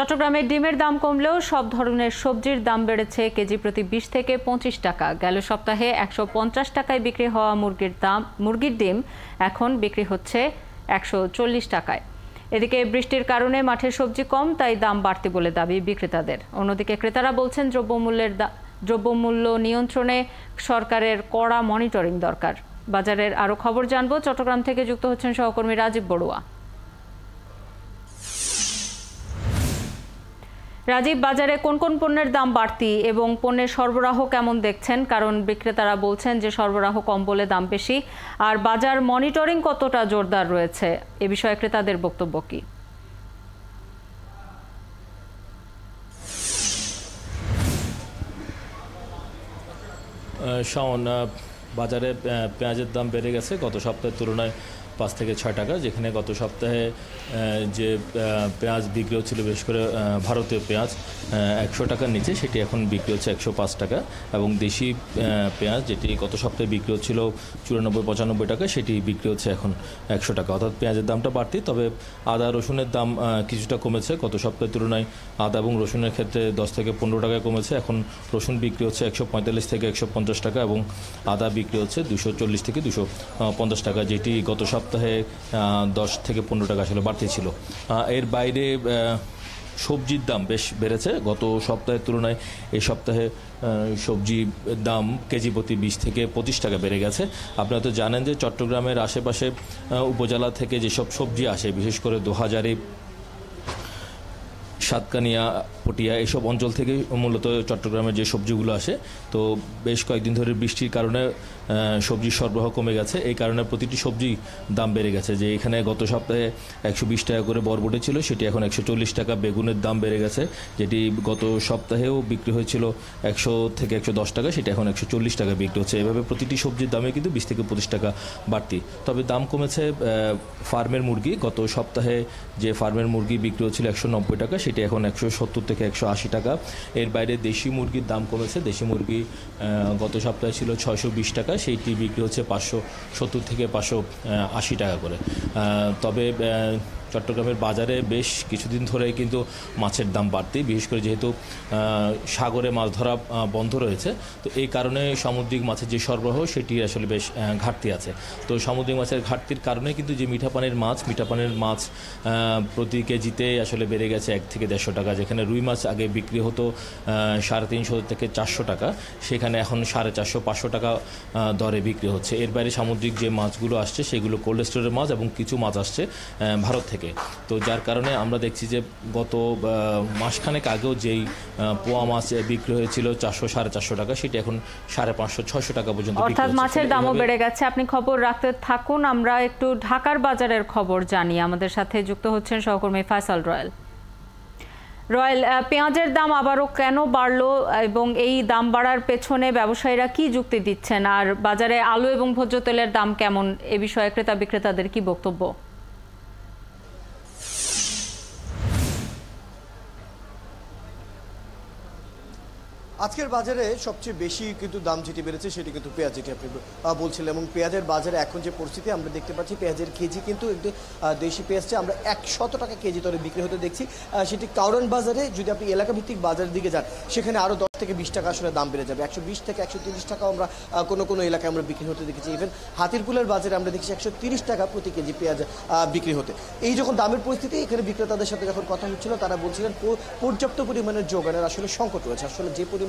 চট্টগ্রামে ডিমের দাম কমলেও সব ধরনের সবজির দাম বেড়েছে কেজি প্রতি ২০ থেকে ২৫ টাকা। গেল সপ্তাহে ১৫০ টাকায় বিক্রি হওয়া মুরগির ডিম এখন বিক্রি হচ্ছে ১৪০ টাকায়। এদিকে বৃষ্টির কারণে মাঠে সবজি কম, তাই দাম বাড়তি বলে দাবি বিক্রেতাদের। অন্যদিকে ক্রেতারা বলছেন দ্রব্যমূল্য নিয়ন্ত্রণে সরকারের কড়া মনিটরিং দরকার। বাজারের আরও খবর জানবো। চট্টগ্রাম থেকে যুক্ত হচ্ছেন সহকর্মী রাজীব বড়ুয়া। রাজীব, বাজারে কোন কোন পণ্যের দাম বাড়তি এবং পণ্যের সরবরাহ কেমন দেখছেন? কারণ বিক্রেতারা বলছেন যে সরবরাহ কম বলে দাম বেশি। আর বাজার মনিটরিং কতটা জোরদার রয়েছে, এ বিষয়ে ক্রেতাদের বক্তব্য কি? শাওন, বাজারে পেঁয়াজের দাম বেড়ে গেছে গত সপ্তাহের তুলনায় ৫ থেকে ৬ টাকা। যেখানে গত সপ্তাহে যে পেঁয়াজ বিক্রি হচ্ছিল, বিশেষ করে ভারতীয় পেঁয়াজ ১০০ টাকার নিচে, সেটি এখন বিক্রি হচ্ছে ১০৫ টাকা। এবং দেশি পেঁয়াজ যেটি গত সপ্তাহে বিক্রি হচ্ছিল ৯৪-৯৫ টাকা, সেটি বিক্রি হচ্ছে এখন ১০০ টাকা। অর্থাৎ পেঁয়াজের দামটা বাড়তি। তবে আদা রসুনের দাম কিছুটা কমেছে। গত সপ্তাহের তুলনায় আদা এবং রসুনের ক্ষেত্রে ১০ থেকে ১৫ টাকা কমেছে। এখন রসুন বিক্রি হচ্ছে ১৪৫ থেকে ১৫০ টাকা এবং আদা বিক্রি হচ্ছে ২৪০ থেকে ২৫০ টাকা, যেটি গত সপ্তাহে ১০ থেকে ১৫ টাকা আসলে বাড়তি ছিল। এর বাইরে সবজির দাম বেশ বেড়েছে গত সপ্তাহের তুলনায়। এই সপ্তাহে সবজির দাম কেজি প্রতি ২০ থেকে ২৫ টাকা বেড়ে গেছে। আপনারা তো জানেন যে চট্টগ্রামের আশেপাশে উপজেলা থেকে যেসব সবজি আসে, বিশেষ করে দোহাজারী, সাতকানিয়া, পটিয়া, এসব অঞ্চল থেকে মূলত চট্টগ্রামের যে সবজিগুলো আসে। তো বেশ কয়েকদিন ধরে বৃষ্টির কারণে সবজির সরবরাহ কমে গেছে। এই কারণে প্রতিটি সবজি দাম বেড়ে গেছে। যে এখানে গত সপ্তাহে ১২০ টাকা করে বরবটি ছিল, সেটি এখন ১৪০ টাকা। বেগুনের দাম বেড়ে গেছে, যেটি গত সপ্তাহেও বিক্রি হয়েছিল ১০০ থেকে ১১০ টাকা, সেটা এখন ১৪০ টাকা বিক্রি হচ্ছে। এভাবে প্রতিটি সবজির দামে কিন্তু ২০ থেকে ২৫ টাকা বাড়তি। তবে দাম কমেছে ফার্মের মুরগি। গত সপ্তাহে যে ফার্মের মুরগি বিক্রি হচ্ছিল ১৯০ টাকা, সেটি এখন ১৭০ থেকে ১৮০ টাকা। এর বাইরে দেশি মুরগির দাম কমেছে। দেশি মুরগি গত সপ্তাহে ছিল ৬২০ টাকা, সেইটি বিক্রি হচ্ছে ৫৭০ থেকে ৫৮০ টাকা করে। তবে চট্টগ্রামের বাজারে বেশ কিছুদিন ধরে কিন্তু মাছের দাম বাড়তি, বিশেষ করে যেহেতু সাগরে মাছ ধরা বন্ধ রয়েছে। তো এই কারণে সামুদ্রিক মাছের যে সরবরাহ, সেটি আসলে বেশ ঘাটতি আছে। তো সামুদ্রিক মাছের ঘাটতির কারণে কিন্তু যে মিঠা পানির মাছ প্রতি কেজিতে আসলে বেড়ে গেছে ১ থেকে ১৫০ টাকা। যেখানে রুই মাছ আগে বিক্রি হতো ৩৫০ থেকে ৪০০ টাকা, সেখানে এখন ৪৫০-৫০০ টাকা দরে বিক্রি হচ্ছে। এর বাইরে সামুদ্রিক যে মাছগুলো আসছে, সেগুলো কোল্ড স্টোরের মাছ এবং কিছু মাছ আসছে ভারত থেকে। তো যার কারণে আমরা দেখছি যে গত মাসখানেক আগেও যেই পোয়া মাছ বিক্রি হয়েছিল ৪০০-৪৫০ টাকা, সেটি এখন ৫৫০-৬০০ টাকা পর্যন্ত। অর্থাৎ মাছের দামও বেড়ে গেছে। আপনি খবর রাখতে থাকুন। আমরা একটু ঢাকার বাজারের খবর জানি। আমাদের সাথে যুক্ত হচ্ছেন সহকর্মী ফয়সাল রয়েল। পেঁয়াজের দাম আবারও কেন বাড়লো এবং এই দাম বাড়ার পেছনে ব্যবসায়ীরা কি যুক্তি দিচ্ছেন? আর বাজারে আলু এবং ভোজ্য তেলের দাম কেমন, এ বিষয়ে ক্রেতা বিক্রেতাদের কি বক্তব্য? আজকের বাজারে সবচেয়ে বেশি কিন্তু দাম যেটি বেড়েছে সেটি কিন্তু পেঁয়াজ, যেটি আপনি বলছিলেন। এবং পেঁয়াজের বাজারে এখন যে পরিস্থিতি আমরা দেখতে পাচ্ছি, পেঁয়াজের কেজি কিন্তু একটু দেশি পেঁয়াজটা আমরা ১০০ টাকা কেজি দরে বিক্রি হতে দেখছি। সেটি কারণ বাজারে, যদি আপনি এলাকাভিত্তিক বাজারের দিকে যান, সেখানে আরও ১০ থেকে ২০ টাকা আসলে দাম বেড়ে যাবে। ১২০ থেকে ১৩০ টাকাও আমরা কোনো এলাকায় আমরা বিক্রি হতে দেখেছি। ইভেন হাতিরপুলের বাজারে আমরা দেখছি ১৩০ টাকা প্রতি কেজি পেঁয়াজ বিক্রি হতে। এই যখন দামের পরিস্থিতি, এখানে বিক্রেতাদের সাথে যখন কথা হচ্ছিল, তারা বলছিলেন পর্যাপ্ত পরিমাণের যোগানের আসলে সংকট রয়েছে। আসলে যে পরিমাণ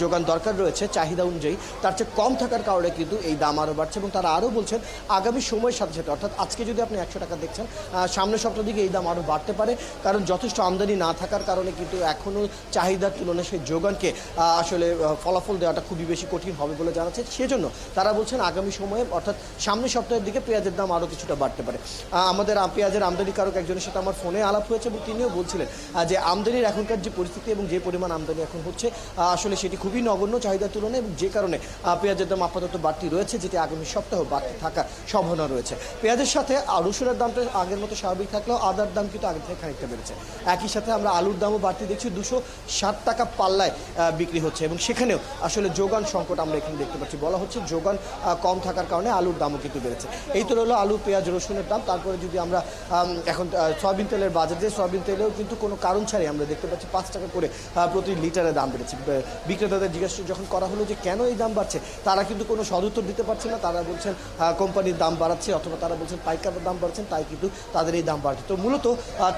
যোগান দরকার রয়েছে চাহিদা অনুযায়ী, তার চেয়ে কম থাকার কারণে কিন্তু এই দাম আরও বাড়ছে। এবং তারা আরও বলছেন আগামী সময়ের সাথে সাথে, অর্থাৎ আজকে যদি আপনি ১০০ টাকা দেখছেন, সামনের সপ্তাহ দিকে এই দাম আরও বাড়তে পারে। কারণ যথেষ্ট আমদানি না থাকার কারণে কিন্তু এখনও চাহিদার তুলনায় সেই যোগানকে আসলে ফলাফল দেওয়াটা খুবই বেশি কঠিন হবে বলে জানাচ্ছে। সেজন্য তারা বলছেন আগামী সময়ে, অর্থাৎ সামনের সপ্তাহের দিকে পেঁয়াজের দাম আরও কিছুটা বাড়তে পারে। আমাদের পেঁয়াজের আমদানিকারক একজনের সাথে আমার ফোনে আলাপ হয়েছে এবং তিনিও বলছিলেন যে আমদানির এখনকার যে পরিস্থিতি এবং যে পরিমাণ আমদানি এখন হচ্ছে, আসলে সেটি খুবই নগণ্য চাহিদার তুলনায়, এবং যে কারণে পেঁয়াজের দাম আপাতত বাড়তি রয়েছে, যেটি আগামী সপ্তাহ বাড়তি থাকার সম্ভাবনা রয়েছে। পেঁয়াজের সাথে রসুনের দামটা আগের মতো স্বাভাবিক থাকলেও আদার দাম কিন্তু আগের থেকে খানিকটা বেড়েছে। একই সাথে আমরা আলুর দামও বাড়তি দেখছি। ২৬০ টাকা পাল্লায় বিক্রি হচ্ছে এবং সেখানেও আসলে যোগান সংকট আমরা এখানে দেখতে পাচ্ছি। বলা হচ্ছে যোগান কম থাকার কারণে আলুর দামও কিন্তু বেড়েছে। এই তো হলো আলু, পেঁয়াজ, রসুনের দাম। তারপরে যদি আমরা এখন সয়াবিন তেলের বাজার যে সয়াবিন তেলেও কিন্তু কোনো কারণ ছাড়াই আমরা দেখতে পাচ্ছি 5 টাকা করে প্রতি লিটারে দাম বেড়েছে। বিক্রেতাদের জিজ্ঞাসা যখন করা হলো যে কেন এই দাম বাড়ছে, তারা কিন্তু কোনো সদুত্তর দিতে পারছে না। তারা বলছেন কোম্পানির দাম বাড়াচ্ছে, অথবা তারা বলছেন পাইকারের দাম বাড়ছেন, তাই কিন্তু তাদের এই দাম বাড়ছে। তো মূলত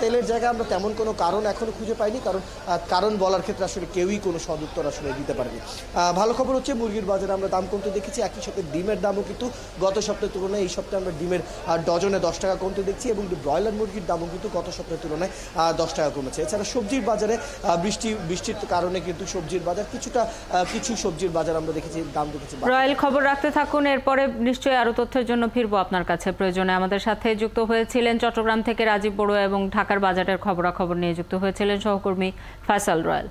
তেলের জায়গায় আমরা তেমন কোনো কারণ এখনো খুঁজে পাইনি, কারণ বলার ক্ষেত্রে আসলে কেউই কোনো সদুত্তর আসলে দিতে পারেনি। ভালো খবর হচ্ছে মুরগির বাজারে আমরা দাম কমতে দেখেছি। একই সাথে ডিমের দামও কিন্তু গত সপ্তাহের তুলনায় এই সপ্তাহে আমরা ডিমের ডজনে 10 টাকা কমতে দেখছি এবং ব্রয়লার মুরগির দামও কিন্তু গত সপ্তাহের তুলনায় 10 টাকা কমেছে। এছাড়া সবজির বাজারে বৃষ্টির কারণে কিন্তু সবজির বাজার কিছু সবজির বাজার আমরা দেখেছি দাম দেখেছি। রয়্যাল, খবর রাখতে থাকুন, এরপরে নিশ্চয়ই আরো তথ্যের জন্য ফিরবো আপনার কাছে প্রয়োজনে। আমাদের সাথে যুক্ত হয়েছিলেন চট্টগ্রাম থেকে রাজীব বড়ুয়া এবং ঢাকার বাজারের খবরাখবর নিয়ে যুক্ত হয়েছিলেন সহকর্মী ফয়সাল রয়্যাল।